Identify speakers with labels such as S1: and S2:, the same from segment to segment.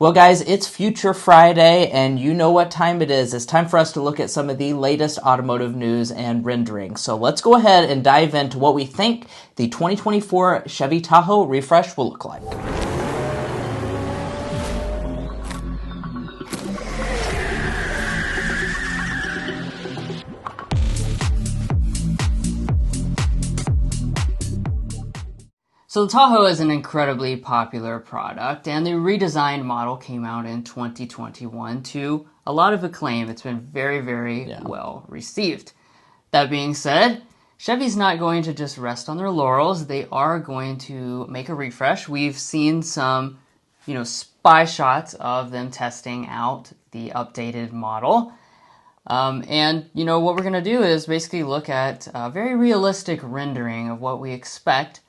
S1: Well, guys, it's Future Friday, and you know what time it is. It's time for us to look at some of the latest automotive news and renderings. So let's go ahead and dive into what we think the 2024 Chevy Tahoe refresh will look like.
S2: So the Tahoe is an incredibly popular product, and the redesigned model came out in 2021 to a lot of acclaim. It's been very well received. That being said, Chevy's not going to just rest on their laurels. They are going to make a refresh. We've seen some, spy shots of them testing out the updated model. And what we're going to do is basically look at a very realistic rendering of what we expect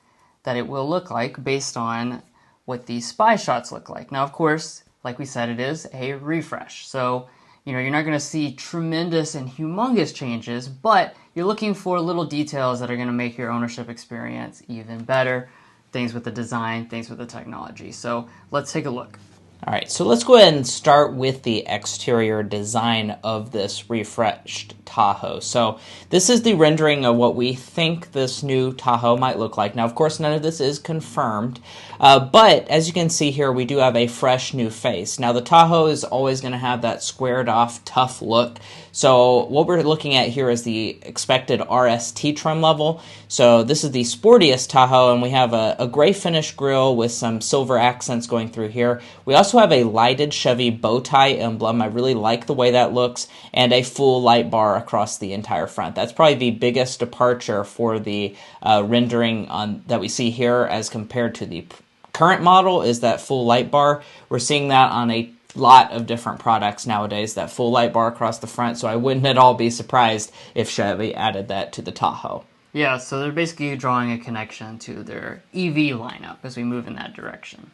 S2: that it will look like based on what these spy shots look like. Now, of course, like we said, it is a refresh. So, you're not going to see tremendous and humongous changes, but you're looking for little details that are going to make your ownership experience even better. Things with the design, things with the technology. So let's take a look.
S1: All right, so let's go ahead and start with the exterior design of this refreshed Tahoe. So this is the rendering of what we think this new Tahoe might look like. Now, of course, none of this is confirmed, but as you can see here, we do have a fresh new face. Now, the Tahoe is always going to have that squared off, tough look. So what we're looking at here is the expected RST trim level. So this is the sportiest Tahoe, and we have a gray finish grille with some silver accents going through here. We also have a lighted Chevy bow tie emblem. I really like the way that looks, and a full light bar across the entire front. That's probably the biggest departure for the rendering that we see here as compared to the current model is that full light bar. We're seeing that on a lot of different products nowadays, that full light bar across the front, so I wouldn't at all be surprised if Chevy added that to the Tahoe.
S2: Yeah, so they're basically drawing a connection to their EV lineup as we move in that direction.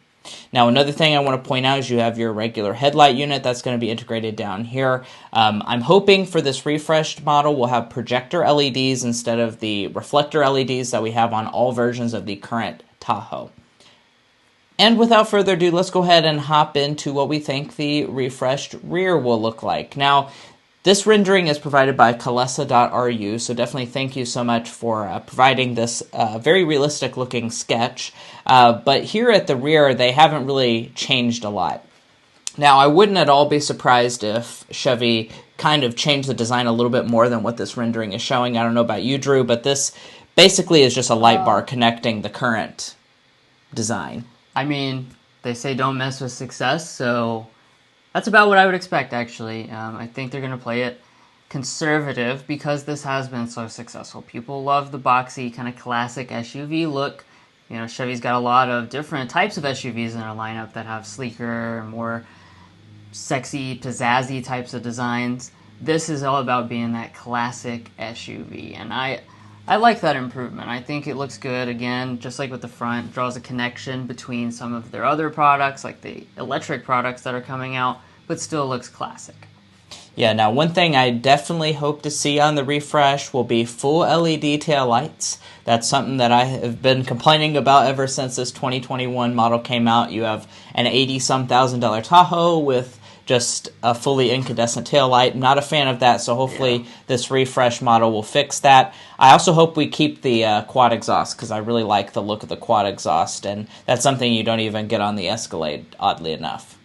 S1: Now, another thing I want to point out is you have your regular headlight unit that's going to be integrated down here. I'm hoping for this refreshed model we'll have projector LEDs instead of the reflector LEDs that we have on all versions of the current Tahoe. And without further ado, let's go ahead and hop into what we think the refreshed rear will look like. Now, this rendering is provided by Kalesa.ru, so definitely thank you so much for providing this very realistic looking sketch. But here at the rear, they haven't really changed a lot. Now, I wouldn't at all be surprised if Chevy kind of changed the design a little bit more than what this rendering is showing. I don't know about you, Drew, but this basically is just a light bar connecting the current design.
S2: I mean, they say don't mess with success, so that's about what I would expect, actually. I think they're going to play it conservative because this has been so successful. People love the boxy, kind of classic SUV look. Chevy's got a lot of different types of SUVs in their lineup that have sleeker, more sexy, pizzazzy types of designs. This is all about being that classic SUV, and I like that improvement. I think it looks good. Again, just like with the front, draws a connection between some of their other products, like the electric products that are coming out, but still looks classic.
S1: Yeah, now one thing I definitely hope to see on the refresh will be full LED taillights. That's something that I have been complaining about ever since this 2021 model came out. You have an $80-some thousand Tahoe with just a fully incandescent taillight. Not a fan of that, so hopefully this refresh model will fix that. I also hope we keep the quad exhaust because I really like the look of the quad exhaust, and that's something you don't even get on the Escalade, oddly enough.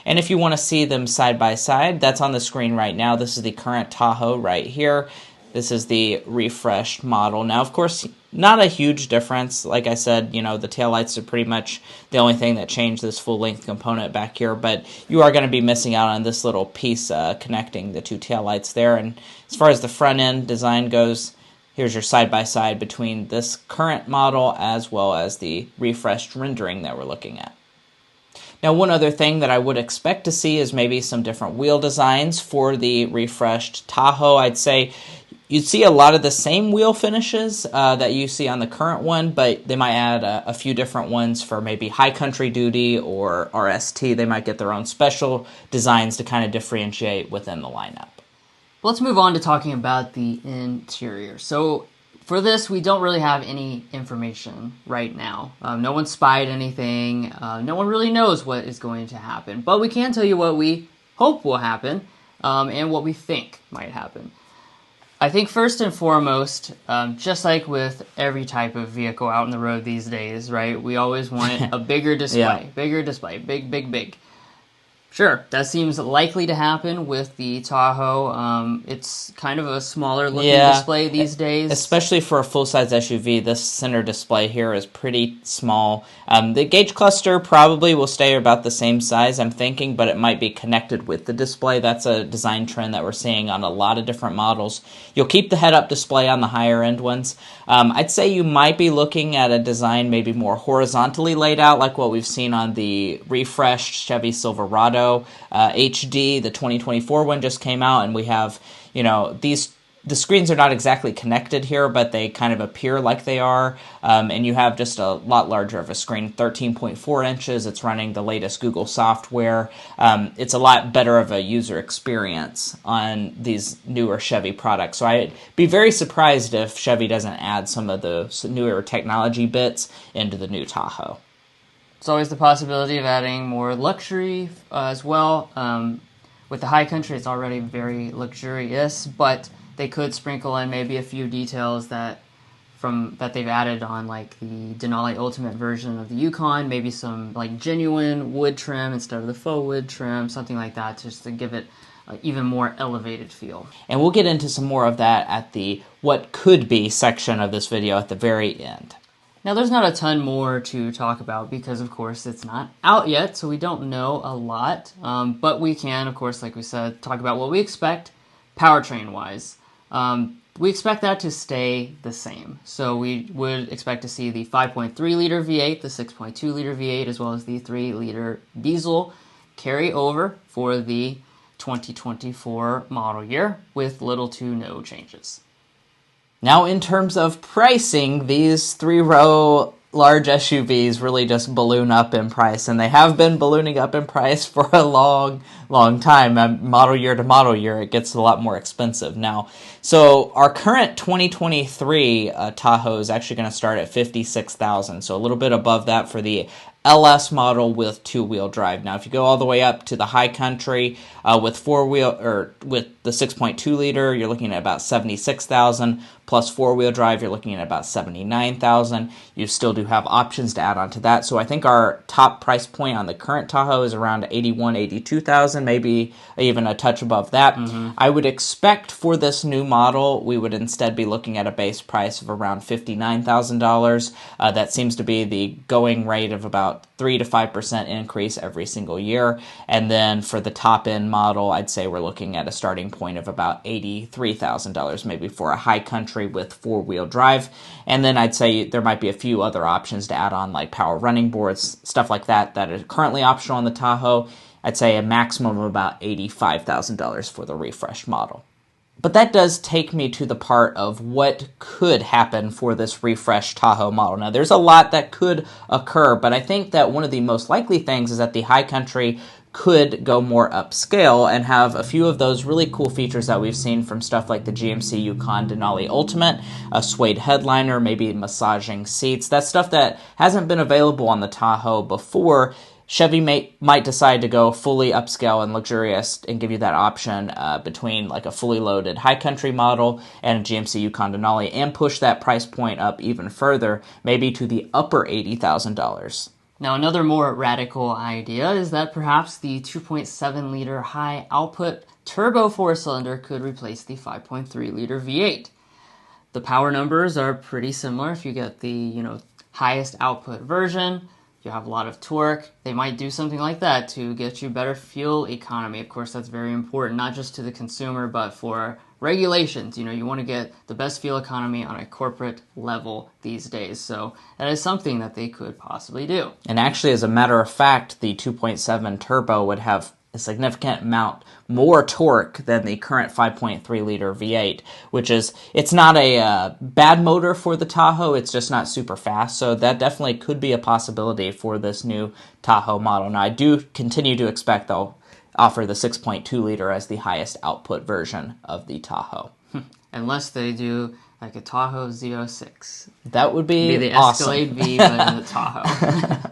S1: And if you want to see them side by side, that's on the screen right now. This is the current Tahoe right here. This is the refreshed model. Now, of course, not a huge difference. Like I said, the taillights are pretty much the only thing that changed this full-length component back here, but you are going to be missing out on this little piece connecting the two taillights there. And as far as the front-end design goes, here's your side-by-side between this current model as well as the refreshed rendering that we're looking at. Now, one other thing that I would expect to see is maybe some different wheel designs for the refreshed Tahoe. I'd say you'd see a lot of the same wheel finishes that you see on the current one, but they might add a few different ones for maybe high country duty or RST. They might get their own special designs to kind of differentiate within the lineup.
S2: Let's move on to talking about the interior. So For this, we don't really have any information right now. No one spied anything. No one really knows what is going to happen. But we can tell you what we hope will happen and what we think might happen. I think first and foremost, just like with every type of vehicle out on the road these days, right? We always want a bigger display, bigger display, big, big, big. Sure, that seems likely to happen with the Tahoe. It's kind of a smaller looking display these days.
S1: Especially for a full-size SUV, this center display here is pretty small. The gauge cluster probably will stay about the same size, I'm thinking, but it might be connected with the display. That's a design trend that we're seeing on a lot of different models. You'll keep the head-up display on the higher-end ones. I'd say you might be looking at a design maybe more horizontally laid out, like what we've seen on the refreshed Chevy Silverado HD. The 2024 one just came out, and we have, the screens are not exactly connected here, but they kind of appear like they are, and you have just a lot larger of a screen, 13.4 inches. It's running the latest Google software. It's a lot better of a user experience on these newer Chevy products. So I'd be very surprised if Chevy doesn't add some of the newer technology bits into the new Tahoe.
S2: It's always the possibility of adding more luxury as well. With the High Country, it's already very luxurious, but they could sprinkle in maybe a few details that they've added on, like the Denali Ultimate version of the Yukon, maybe some like genuine wood trim instead of the faux wood trim, something like that, just to give it even more elevated feel.
S1: And we'll get into some more of that at the what could be section of this video at the very end.
S2: Now, there's not a ton more to talk about because, of course, it's not out yet, so we don't know a lot. But we can, of course, like we said, talk about what we expect powertrain-wise. We expect that to stay the same. So we would expect to see the 5.3-liter V8, the 6.2-liter V8, as well as the 3-liter diesel carry over for the 2024 model year with little to no changes.
S1: Now, in terms of pricing, these three-row large SUVs really just balloon up in price, and they have been ballooning up in price for a long time. Model year to model year, it gets a lot more expensive now. So our current 2023 Tahoe is actually going to start at $56,000, so a little bit above that for the LS model with two-wheel drive. Now, if you go all the way up to the High Country with four-wheel or with the 6.2 liter, you're looking at about $76,000. Plus four-wheel drive, you're looking at about $79,000. You still do have options to add on to that. So I think our top price point on the current Tahoe is around $81,000, $82,000, maybe even a touch above that. I would expect for this new model, we would instead be looking at a base price of around $59,000. That seems to be the going rate of about 3 to 5% increase every single year. And then for the top-end model, I'd say we're looking at a starting point of about $83,000, maybe for a High Country with four-wheel drive. And then I'd say there might be a few other options to add on, like power running boards, stuff like that, that are currently optional on the Tahoe. I'd say a maximum of about $85,000 for the refreshed model. But that does take me to the part of what could happen for this refreshed Tahoe model. Now, there's a lot that could occur, but I think that one of the most likely things is that the High Country could go more upscale and have a few of those really cool features that we've seen from stuff like the GMC Yukon Denali Ultimate, a suede headliner, maybe massaging seats. That's stuff that hasn't been available on the Tahoe before. Chevy might decide to go fully upscale and luxurious and give you that option between like a fully loaded High Country model and a GMC Yukon Denali and push that price point up even further, maybe to the upper $80,000.
S2: Now, another more radical idea is that perhaps the 2.7-liter high-output turbo four-cylinder could replace the 5.3-liter V8. The power numbers are pretty similar. If you get the highest output version, you have a lot of torque. They might do something like that to get you better fuel economy. Of course, that's very important, not just to the consumer, but for regulations. You want to get the best fuel economy on a corporate level these days. So that is something that they could possibly do.
S1: And actually, as a matter of fact, the 2.7 turbo would have a significant amount more torque than the current 5.3-liter V8, which is, it's not a bad motor for the Tahoe, it's just not super fast, so that definitely could be a possibility for this new Tahoe model. Now, I do continue to expect they'll offer the 6.2-liter as the highest output version of the Tahoe.
S2: Unless they do like a Tahoe Z06.
S1: That would be
S2: the
S1: awesome.
S2: Escalade V, but in the Tahoe.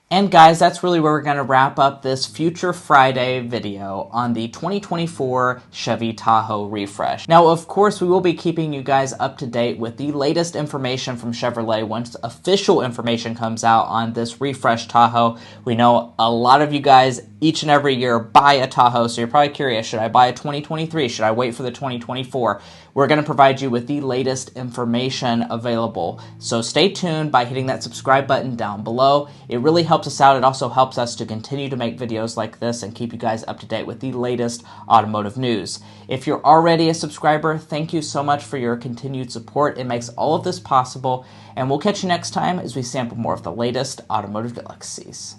S1: And guys, that's really where we're going to wrap up this Future Friday video on the 2024 Chevy Tahoe refresh. Now, of course, we will be keeping you guys up to date with the latest information from Chevrolet once official information comes out on this refresh Tahoe. We know a lot of you guys each and every year buy a Tahoe, so you're probably curious, should I buy a 2023? Should I wait for the 2024? We're going to provide you with the latest information available. So stay tuned by hitting that subscribe button down below. It really helps us out. It also helps us to continue to make videos like this and keep you guys up to date with the latest automotive news. If you're already a subscriber, thank you so much for your continued support. It makes all of this possible, and we'll catch you next time as we sample more of the latest automotive delicacies.